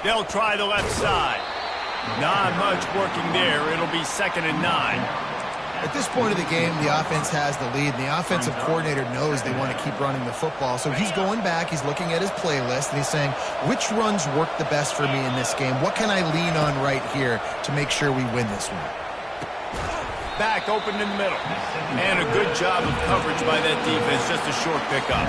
[SPEAKER 1] They'll try the left side. Not much working there. It'll be 2nd and 9.
[SPEAKER 3] At this point of the game, the offense has the lead, and the offensive coordinator knows they want to keep running the football. So he's going back, he's looking at his playlist, and he's saying, which runs work the best for me in this game? What can I lean on right here to make sure we win this one?
[SPEAKER 1] Back open in the middle. And a good job of coverage by that defense. Just a short pickup.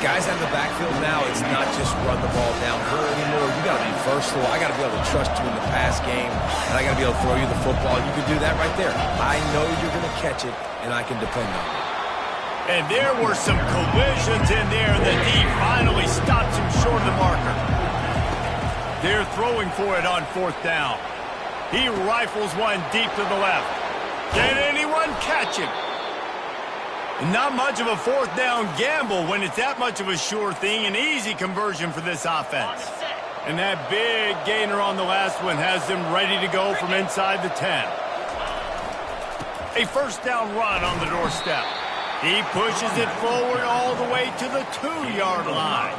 [SPEAKER 2] Guys out of the backfield now, it's not just run the ball down her anymore. You got to be versatile. I got to be able to trust you in the pass game, and I got to be able to throw you the football. You can do that right there. I know you're going to catch it, and I can depend on it.
[SPEAKER 1] And there were some collisions in there. The D finally stops him short of the marker. They're throwing for it on 4th down. He rifles one deep to the left. Can anyone catch him? Not much of a 4th down gamble when it's that much of a sure thing. An easy conversion for this offense. And that big gainer on the last one has them ready to go from inside the 10. A 1st down run on the doorstep. He pushes it forward all the way to the 2-yard line.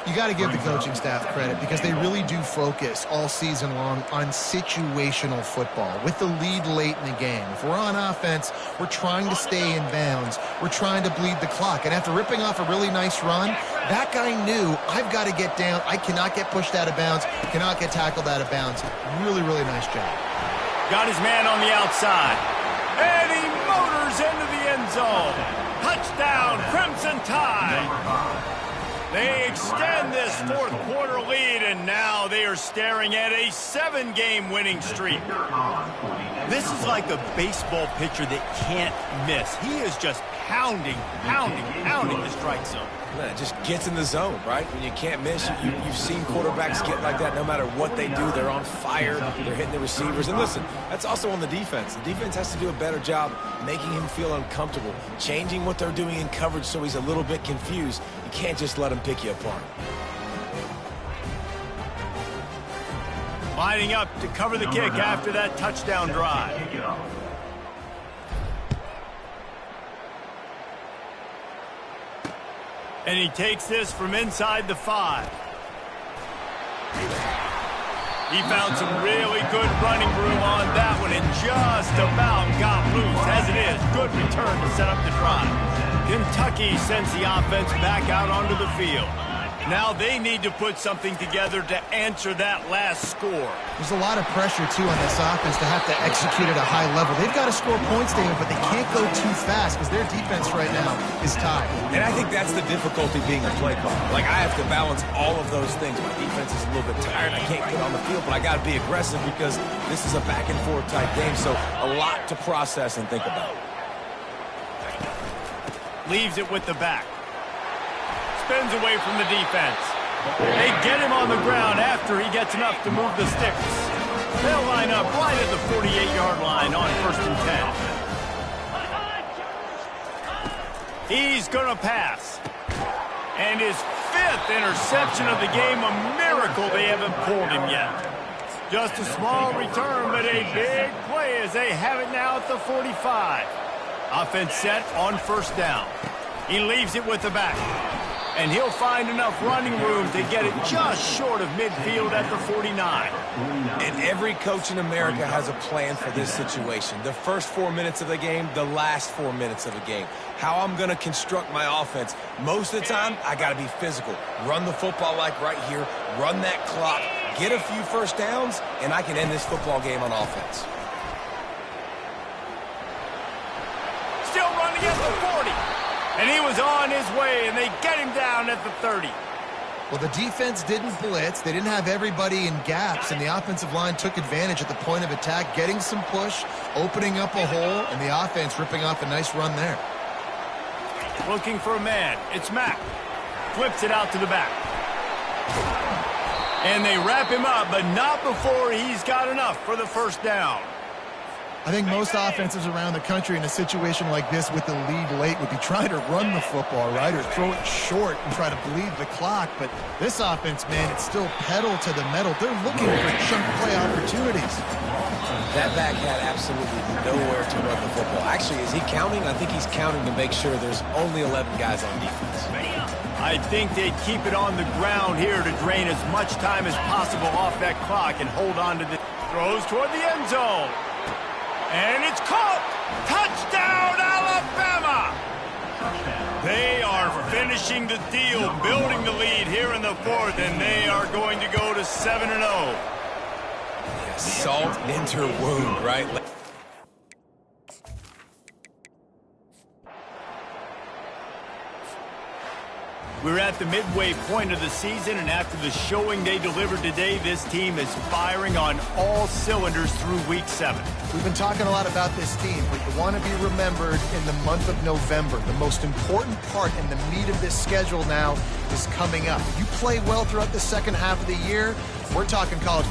[SPEAKER 3] You got to give the coaching staff credit because they really do focus all season long on situational football with the lead late in the game. If we're on offense, we're trying to stay in bounds. We're trying to bleed the clock. And after ripping off a really nice run, that guy knew, I've got to get down. I cannot get pushed out of bounds. Cannot get tackled out of bounds. Really, really nice job.
[SPEAKER 1] Got his man on the outside. And he motors into the end zone. Touchdown, Crimson Tide. They extend this 4th quarter lead, and now they are staring at a 7-game winning streak. This is like a baseball pitcher that can't miss. He is just pounding the strike zone.
[SPEAKER 2] Man, it just gets in the zone, right? When you can't miss, you've seen quarterbacks get like that no matter what they do. They're on fire. They're hitting the receivers. And listen, that's also on the defense. The defense has to do a better job making him feel uncomfortable, changing what they're doing in coverage so he's a little bit confused. You can't just let him pick you apart.
[SPEAKER 1] Lining up to cover the kick after that touchdown drive. And he takes this from inside the 5. He found some really good running room on that one and just about got loose. As it is, good return to set up the drive. Kentucky sends the offense back out onto the field. Now they need to put something together to answer that last score.
[SPEAKER 3] There's a lot of pressure, too, on this offense to have to execute at a high level. They've got to score points, David, but they can't go too fast because their defense right now is tied.
[SPEAKER 2] And I think that's the difficulty being a play caller. Like, I have to balance all of those things. My defense is a little bit tired. I can't get on the field, but I got to be aggressive because this is a back-and-forth type game, so a lot to process and think about.
[SPEAKER 1] Leaves it with the back. Spins away from the defense. They get him on the ground after he gets enough to move the sticks. They'll line up right at the 48-yard line on 1st and 10. He's going to pass. And his 5th interception of the game, a miracle they haven't pulled him yet. Just a small return, but a big play as they have it now at the 45. Offense set on 1st down. He leaves it with the back. And he'll find enough running room to get it just short of midfield at the 49.
[SPEAKER 2] And every coach in America has a plan for this situation. The first 4 minutes of the game, the last 4 minutes of the game. How I'm going to construct my offense. Most of the time, I got to be physical. Run the football like right here. Run that clock. Get a few first downs, and I can end this football game on offense.
[SPEAKER 1] Still running at the 40. And he was on his way, and they get him down at the 30.
[SPEAKER 3] Well, the defense didn't blitz. They didn't have everybody in gaps, and the offensive line took advantage at the point of attack, getting some push, opening up a hole, and the offense ripping off a nice run there.
[SPEAKER 1] Looking for a man. It's Mack. Flips it out to the back. And they wrap him up, but not before he's got enough for the 1st down.
[SPEAKER 3] I think most offenses around the country in a situation like this with the lead late would be trying to run the football, right, or throw it short and try to bleed the clock. But this offense, man, it's still pedal to the metal. They're looking for chunk play opportunities.
[SPEAKER 2] That back had absolutely nowhere to run the football. Actually, is he counting? I think he's counting to make sure there's only 11 guys on defense.
[SPEAKER 1] I think they'd keep it on the ground here to drain as much time as possible off that clock and hold on to the throws toward the end zone. And it's caught! Touchdown, Alabama! They are finishing the deal, building the lead here in the 4th, and they are going to go to 7-0.
[SPEAKER 2] Yeah, salt into wound, right?
[SPEAKER 1] We're at the midway point of the season, and after the showing they delivered today, this team is firing on all cylinders through Week 7.
[SPEAKER 3] We've been talking a lot about this team, but you want to be remembered in the month of November. The most important part and the meat of this schedule now is coming up. If you play well throughout the second half of the year, we're talking college.